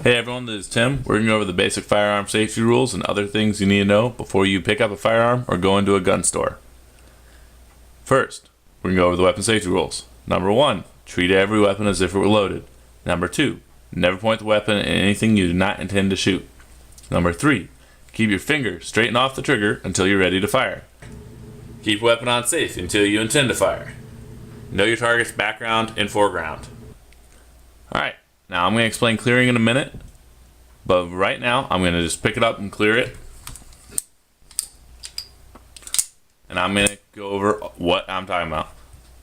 Hey everyone, this is Tim. We're going to go over the basic firearm safety rules and other things you need to know before you pick up a firearm or go into a gun store. First, we're going to go over the weapon safety rules. Number 1, treat every weapon as if it were loaded. Number 2, never point the weapon at anything you do not intend to shoot. Number 3, keep your finger straight and off the trigger until you're ready to fire. Keep a weapon on safe until you intend to fire. Know your target's background and foreground. Alright. Now I'm going to explain clearing in a minute, but right now I'm going to just pick it up and clear it. And I'm going to go over what I'm talking about.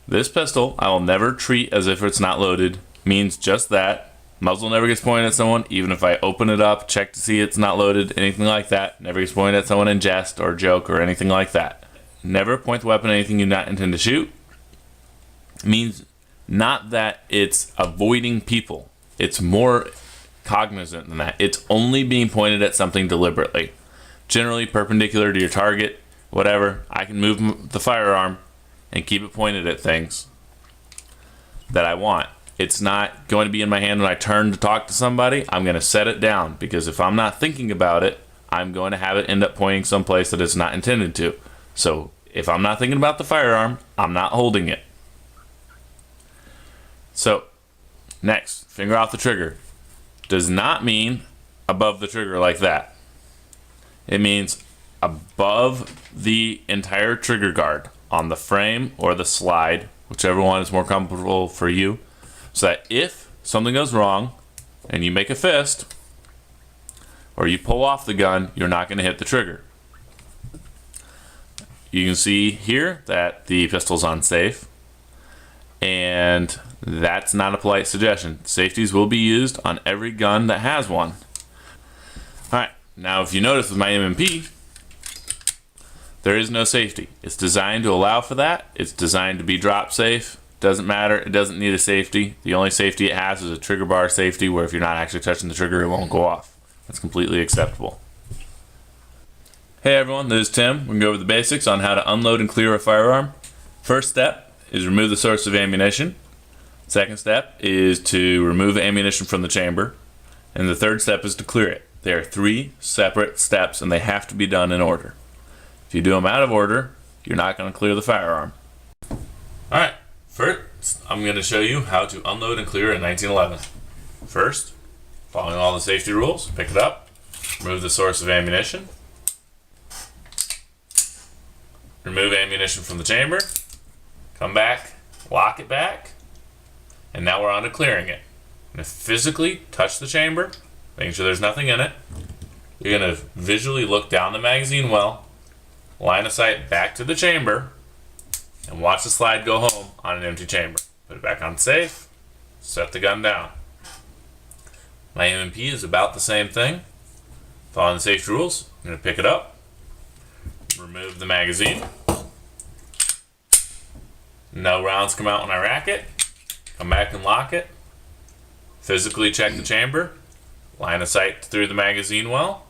This pistol I will never treat as if it's not loaded. Means just that. Muzzle never gets pointed at someone, even if I open it up, check to see it's not loaded, anything like that. Never gets pointed at someone in jest or joke or anything like that. Never point the weapon at anything you do not intend to shoot. Means not that it's avoiding people. It's more cognizant than that. It's only being pointed at something deliberately. Generally perpendicular to your target, whatever. I can move the firearm and keep it pointed at things that I want. It's not going to be in my hand when I turn to talk to somebody. I'm going to set it down because if I'm not thinking about it, I'm going to have it end up pointing someplace that it's not intended to. So if I'm not thinking about the firearm, I'm not holding it. So next, finger off the trigger. Does not mean above the trigger like that. It means above the entire trigger guard on the frame or the slide, whichever one is more comfortable for you, so that if something goes wrong and you make a fist or you pull off the gun, you're not going to hit the trigger. You can see here that the pistol's unsafe, and that's not a polite suggestion. Safeties will be used on every gun that has one. Alright, now if you notice with my M&P, there is no safety. It's designed to allow for that. It's designed to be drop safe. Doesn't matter, it doesn't need a safety. The only safety it has is a trigger bar safety where if you're not actually touching the trigger, it won't go off. That's completely acceptable. Hey everyone, this is Tim. We're going to go over the basics on how to unload and clear a firearm. First step is remove the source of ammunition. Second step is to remove ammunition from the chamber. And the third step is to clear it. They are 3 separate steps and they have to be done in order. If you do them out of order, you're not going to clear the firearm. Alright, first I'm going to show you how to unload and clear a 1911. First, following all the safety rules, pick it up, remove the source of ammunition, remove ammunition from the chamber, come back, lock it back, and now we're on to clearing it. I'm going to physically touch the chamber, making sure there's nothing in it. You're going to visually look down the magazine well, line of sight back to the chamber, and watch the slide go home on an empty chamber. Put it back on safe, set the gun down. My M&P is about the same thing. Following the safety rules, I'm going to pick it up, remove the magazine. No rounds come out when I rack it. Come back and lock it. Physically check the chamber. Line of sight through the magazine well.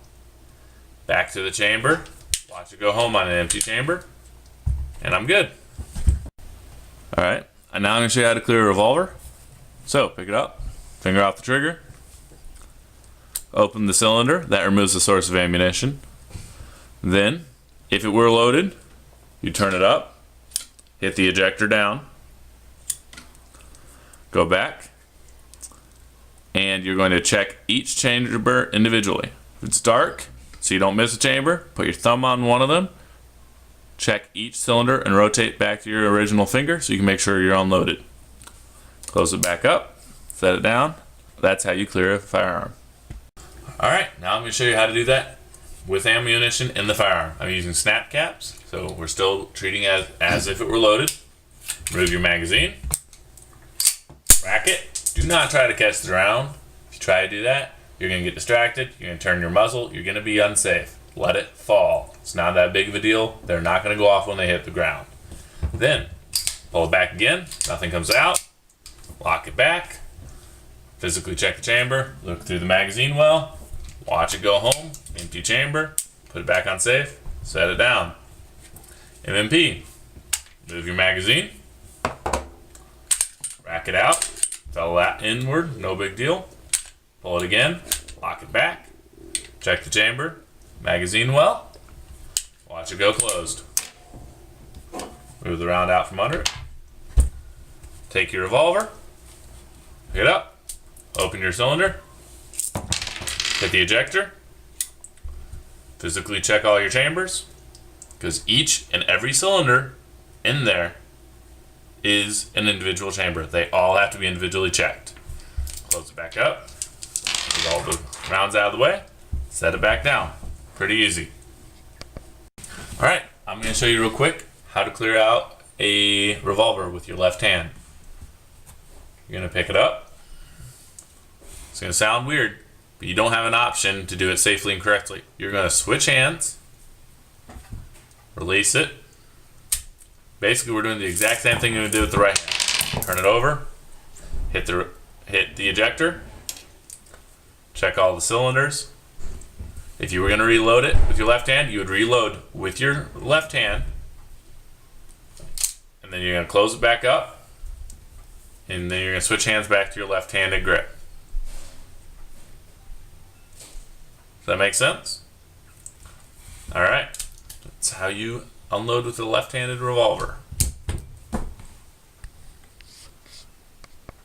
Back to the chamber. Watch it go home on an empty chamber. And I'm good. Alright, and now I'm going to show you how to clear a revolver. So, pick it up. Finger off the trigger. Open the cylinder. That removes the source of ammunition. Then, if it were loaded, you turn it up. Hit the ejector down, go back, and you're going to check each chamber individually. If it's dark, so you don't miss a chamber, put your thumb on one of them, check each cylinder and rotate back to your original finger so you can make sure you're unloaded. Close it back up, set it down. That's how you clear a firearm. Alright, now I'm going to show you how to do that with ammunition in the firearm. I'm using snap caps, so we're still treating it as if it were loaded. Remove your magazine. Rack it. Do not try to catch the round. If you try to do that, you're going to get distracted. You're going to turn your muzzle. You're going to be unsafe. Let it fall. It's not that big of a deal. They're not going to go off when they hit the ground. Then, pull it back again. Nothing comes out. Lock it back. Physically check the chamber. Look through the magazine well. Watch it go home, empty chamber, put it back on safe, set it down. M&P, move your magazine, rack it out, fell that inward, no big deal. Pull it again, Lock it back. Check the chamber. Magazine well. Watch it go closed. Move the round out from under it. Take your revolver. Pick it up. Open your cylinder. Hit the ejector. Physically check all your chambers, because each and every cylinder in there is an individual chamber. They all have to be individually checked. Close it back up. Move all the rounds out of the way. Set it back down. Pretty easy. Alright, I'm going to show you real quick how to clear out a revolver with your left hand. You're going to pick it up. It's going to sound weird, but you don't have an option to do it safely and correctly. You're going to switch hands, release it. Basically, we're doing the exact same thing you're going to do with the right hand. Turn it over, hit the ejector, check all the cylinders. If you were going to reload it with your left hand, you would reload with your left hand, and then you're going to close it back up, and then you're going to switch hands back to your left-handed grip. Does that make sense? Alright, that's how you unload with a left-handed revolver.